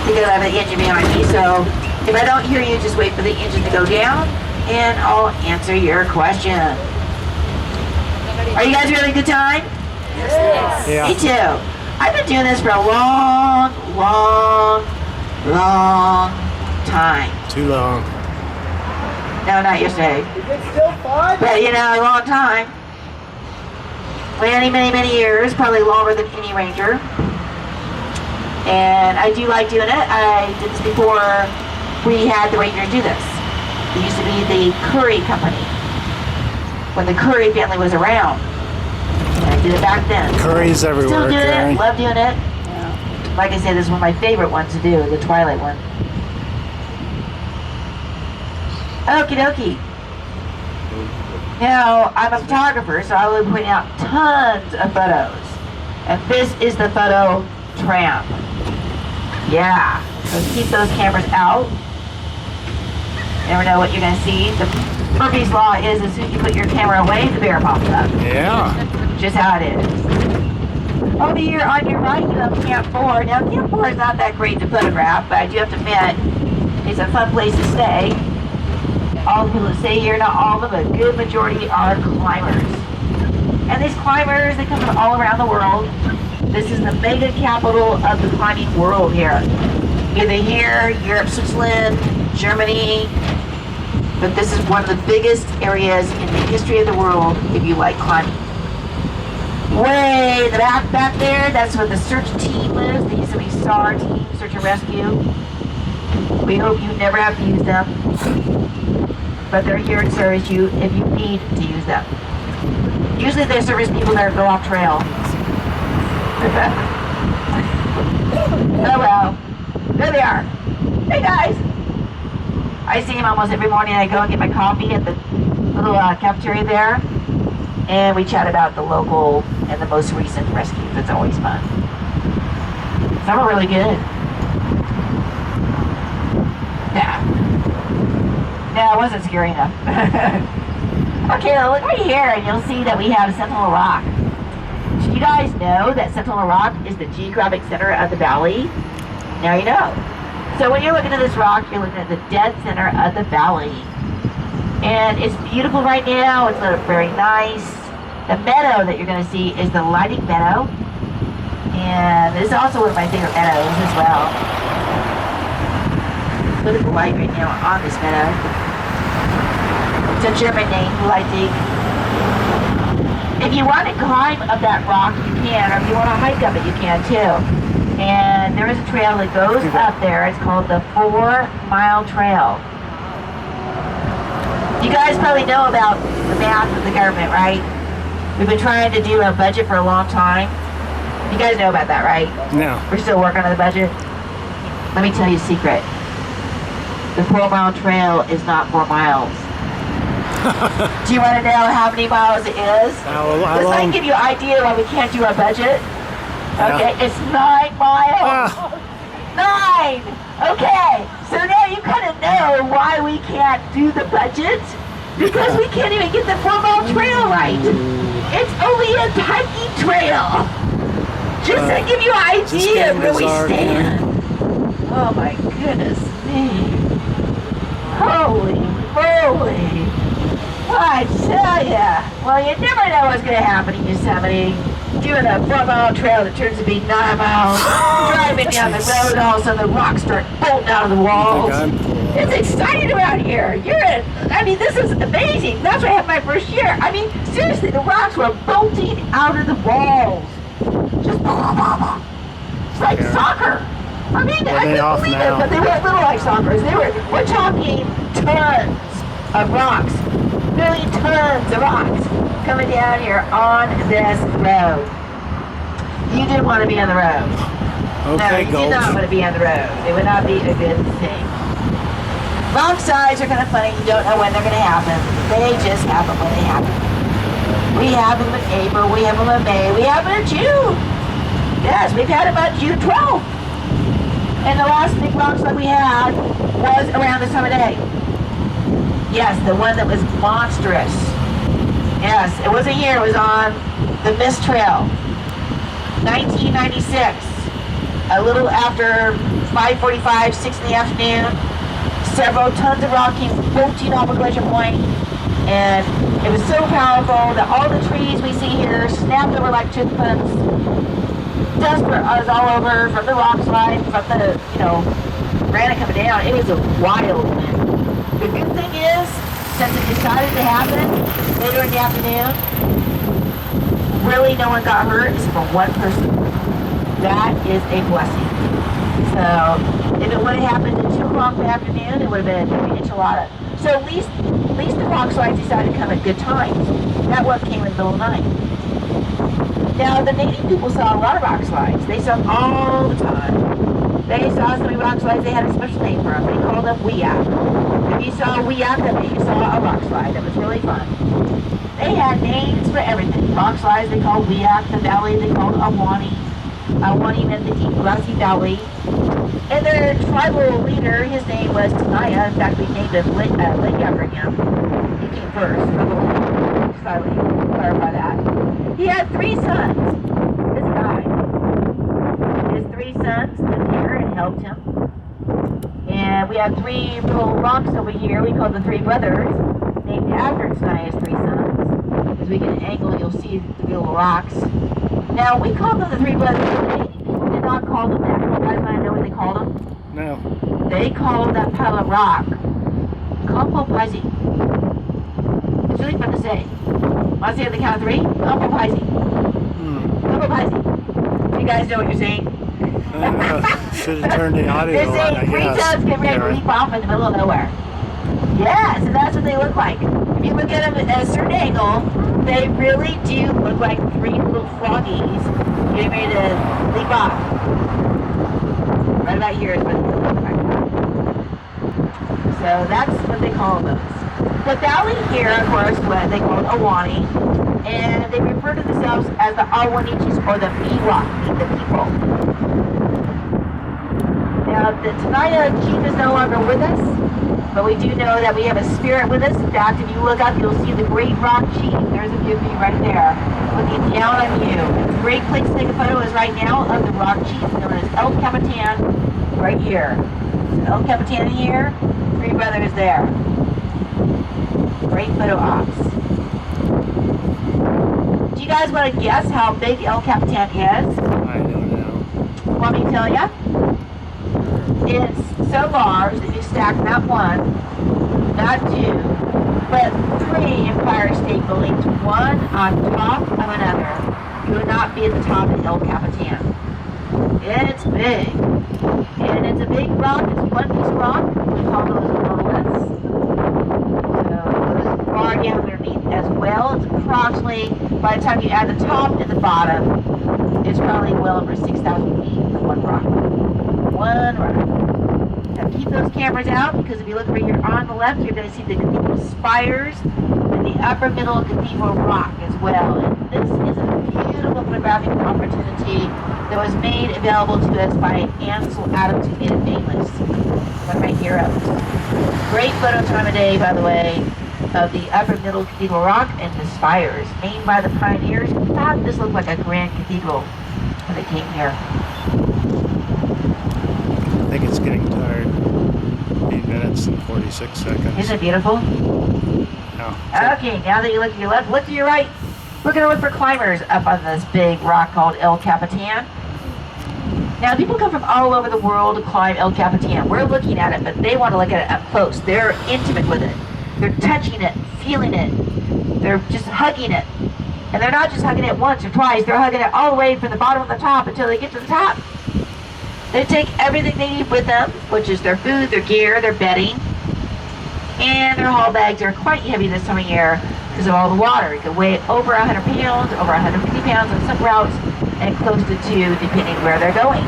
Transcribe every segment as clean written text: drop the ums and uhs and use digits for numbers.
because I have an engine behind me. So if I don't hear you, just wait for the engine to go down and I'll answer your question. Are you guys having a good time? Yes. Yeah. Me too. I've been doing this for a long time. Too long. No, not yesterday. Is it still fun? But you know, a long time. Many years, probably longer than any ranger. And I do like doing it. I did this before we had the Rangers do this. It used to be the Curry Company, when the Curry family was around. And I did it back then. Curry's everywhere, Still do Karen. it, love doing it. Yeah. Like I said, this is one of my favorite ones to do, the Twilight one. Okie dokie. Now, I'm a photographer, so I will be putting out tons of photos. And this is the photo tramp. Yeah, so keep those cameras out. You never know what you're going to see. The Murphy's Law is as soon as you put your camera away, the bear pops up. Yeah. Just how it is. Over here on your right, you have Camp 4. Now, Camp 4 is not that great to photograph, but I do have to admit, it's a fun place to stay. All the people that stay here, not all of them, a good majority are climbers. And these climbers, they come from all around the world. This is the mega capital of the climbing world here. Either here, Europe, Switzerland, Germany. But this is one of the biggest areas in the history of the world if you like climbing. Way in the back there, that's where the search team lives. They used to be STAR team, search and rescue. We hope you never have to use them. But they're here to service you if you need to use them. Usually they service people that go off trail. Oh well, there they are. Hey guys! I see them almost every morning. I go and get my coffee at the little cafeteria there. And we chat about the local and the most recent rescues. It's always fun. Some are really good. Yeah. No, it wasn't scary enough. Okay, look right here and you'll see that we have Sentinel Rock. Did you guys know that Sentinel Rock is the geographic center of the valley? Now you know. So when you're looking at this rock, you're looking at the dead center of the valley. And it's beautiful right now. It's very nice. The meadow that you're going to see is the lighting meadow. And this is also one of my favorite meadows as well. Look at the light right now on this meadow. It's a German name, lighting. If you want to climb up that rock, you can. Or if you want to hike up it, you can too. And there is a trail that goes up there. It's called the 4-mile trail. You guys probably know about the math of the government, right? We've been trying to do a budget for a long time. You guys know about that, right? No. We're still working on the budget. Let me tell you a secret. The 4-mile trail is not 4 miles. Do you want to know how many miles it is? This might give you an idea why we can't do our budget. Okay, it's 9 miles. 9! Okay, so now you kind of know why we can't do the budget. Because we can't even get the 4-mile trail right. It's only a hiking trail. Just to give you an idea of where we stand. Oh my goodness me. Holy moly. I tell ya. Well, you never know what's going to happen in Yosemite. Doing a 4-mile trail that turns to be 9 miles. Driving down the road, all of a sudden the rocks start bolting out of the walls. It's exciting around here. This is amazing. That's why I had my first year. I mean, seriously, the rocks were bolting out of the walls. Just it's like soccer. I mean, I couldn't believe it, but they weren't little like soccer. We're talking tons of rocks. Million tons of rocks coming down here on this road. You didn't want to be on the road. Okay, no, you did not want to be on the road. It would not be a good thing. Rock sides are kind of funny. You don't know when they're going to happen. They just happen when they happen. We have them in April. We have them in May. We have them in June. Yes, we've had them on June 12th. And the last big rock slide we had was around this time of day. Yes, the one that was monstrous. Yes, it wasn't here. It was on the Mist Trail. 1996. A little after 5:45, 6 in the afternoon. Several tons of rock came bolting off of Glacier Point, and it was so powerful that all the trees we see here snapped over like toothpicks. Dust was all over from the rock slide, from the, granite coming down. It was a wild wind. The good thing is, since it decided to happen later in the afternoon, really no one got hurt except for one person. That is a blessing. So if it would have happened at 2 o'clock in the afternoon, it would have been an enchilada. So at least the rock slides decided to come at good times. That one came in the middle of the night. Now the native people saw a lot of rock slides. They saw them all the time. They saw so many rock slides they had a special name for them. They called them weyak. If you saw a weyak, that means you saw a rock slide. That was really fun. They had names for everything. Rock slides they called weyak. The valley they called awani. Awani meant the deep grassy valley. And their tribal leader, his name was Tenaya. In fact, we named a lake after him. He came first. Sorry, clarify that. He had 3 sons. This guy. His 3 sons lived here and helped him. And we have 3 little rocks over here. We call them 3 brothers, named after Tenaya's 3 sons. As we get an angle, you'll see the little rocks. Now, we call them the 3 brothers. People did not call them that. You guys want to know what they called them? No. They called that pile of rock Kompopaisi. It's really fun to say. Want to say on the count of 3? Kompopaisi. Kompopaisi. You guys know what you're saying? Should have turned the audio They're on, saying I 3 guess. tubs get ready to leap off in the middle of nowhere. Yes, and that's what they look like. If you look at them at a certain angle, they really do look like 3 little froggies getting ready to leap off. Right about here is what they look like. So that's what they call those. The valley here, of course, what they call Awani, and they refer to themselves as the Awanichis, or the Miwok, the people. Now, the Tenaya chief is no longer with us, but we do know that we have a spirit with us. In fact, if you look up, you'll see the great rock chief. There's a view of you right there, looking down on you. A great place to take a photo is right now of the rock chief, known as El Capitan, right here. So El Capitan here, 3 brothers there. Great photo ops. Do you guys want to guess how big El Capitan is? I don't know. Want me to tell you? It's so large that you stack not 1, not 2, but 3 Empire State Buildings, one on top of another. You would not be at the top of El Capitan. It's big. And it's a big rock. It's one piece of rock. We call those monoliths. So it goes far down underneath as well. It's approximately, by the time you add the top and the bottom, it's probably well over 6,000 feet for one rock. One rock. Now keep those cameras out, because if you look over here on the left, you're going to see the cathedral spires and the upper middle cathedral rock as well. And this is a beautiful photographic opportunity that was made available to us by Ansel Adams, who made it famous. One of my heroes. Great photo time of day, by the way, of the upper middle cathedral rock and the spires, named by the pioneers who thought this looked like a grand cathedral when they came here. I think it's getting tired. 8 minutes and 46 seconds. Isn't it beautiful? No. Okay, now that you look to your left, look to your right. We're going to look for climbers up on this big rock called El Capitan. Now, people come from all over the world to climb El Capitan. We're looking at it, but they want to look at it up close. They're intimate with it. They're touching it, feeling it. They're just hugging it. And they're not just hugging it once or twice. They're hugging it all the way from the bottom to the top until they get to the top. They take everything they need with them, which is their food, their gear, their bedding. And their haul bags are quite heavy this time of year because of all the water. It can weigh over 100 pounds, over 150 pounds on some routes, and close to 2 depending where they're going.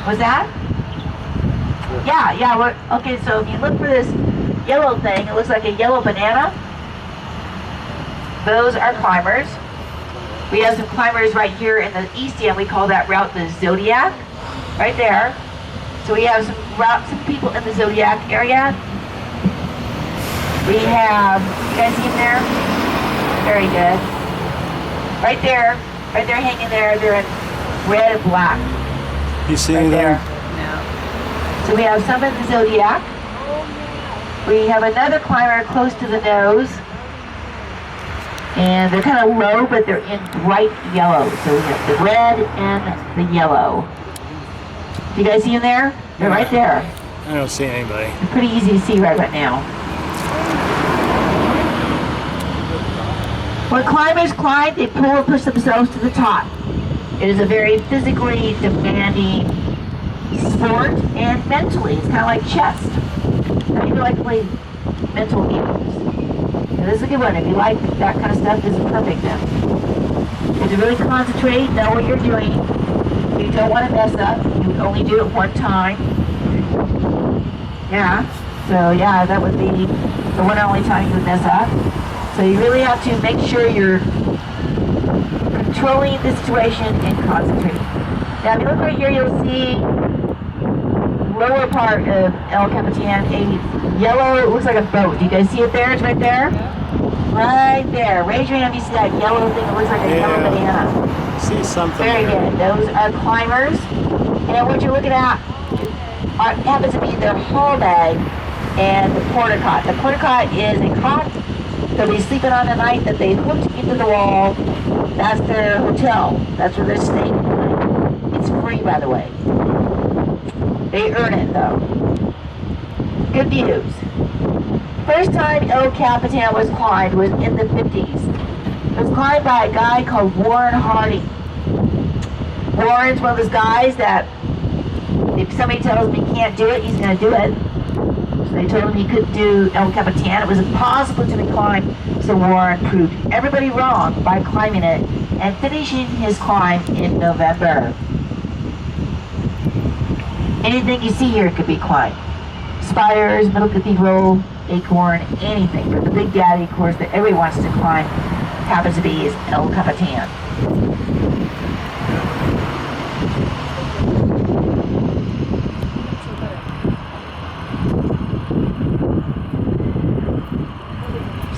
Was that? Yeah. Okay, so if you look for this yellow thing, it looks like a yellow banana. Those are climbers. We have some climbers right here in the east end. We call that route the Zodiac, right there. So we have some people in the Zodiac area. We have, you guys see them there? Very good. Right there, Right there hanging there, they're in red and black. You see Right anything? there. So we have some in the zodiac. We have another climber close to the nose. And they're kind of low, but they're in bright yellow. So we have the red and the yellow. Do you guys see them there? They're right there. I don't see anybody. They're pretty easy to see right now. When climbers climb, they pull and push themselves to the top. It is a very physically demanding sport and mentally. It's kind of like chess. How do you like to play mental games? And this is a good one. If you like that kind of stuff, this is perfect then. You have to really concentrate, know what you're doing. You don't want to mess up. You only do it one time. Yeah. So yeah, that would be the one and only time you would mess up. So you really have to make sure you're controlling the situation and concentrating. Now if you look right here, you'll see lower part of El Capitan, a yellow, it looks like a boat. Do you guys see it there? It's right there? Right there. Raise your hand if you see that yellow thing. It looks like a yellow banana. See something Very there. good. Those are climbers. And what you're looking at happens to be their haul bag and the porta cot. The porta cot is a cot they'll be sleeping on the night that they hooked into the wall. That's their hotel. That's where they're staying tonight. It's free, by the way. They earn it, though. Good news. First time El Capitan was climbed was in the 50s. It was climbed by a guy called Warren Harding. Warren's one of those guys that if somebody tells him he can't do it, he's going to do it. So they told him he couldn't do El Capitan. It was impossible to be climbed, so Warren proved everybody wrong by climbing it and finishing his climb in November. Anything you see here could be climbed. Spires, Middle Cathedral, Acorn, anything. But the big daddy, of course, that everyone wants to climb happens to be is El Capitan.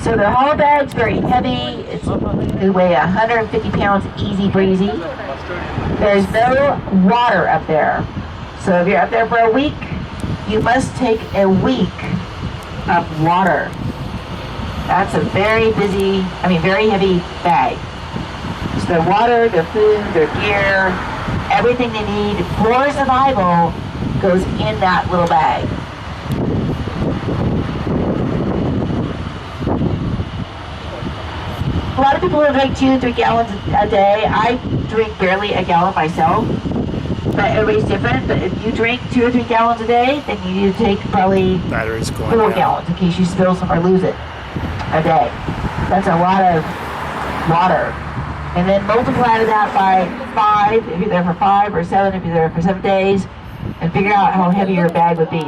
So the haul bag's very heavy. They weigh 150 pounds, easy breezy. There's no water up there. So if you're up there for a week, you must take a week of water. That's a very very heavy bag. So their water, their food, their gear, everything they need for survival goes in that little bag. A lot of people will drink 2 and 3 gallons a day. I drink barely a gallon myself. But everybody's different. But if you drink 2 or 3 gallons a day, then you need to take probably Battery's going 4 down. gallons in case you spill some or lose it a day. That's a lot of water. And then multiply that by 5 if you're there for 5, or 7 if you're there for 7 days, and figure out how heavy your bag would be.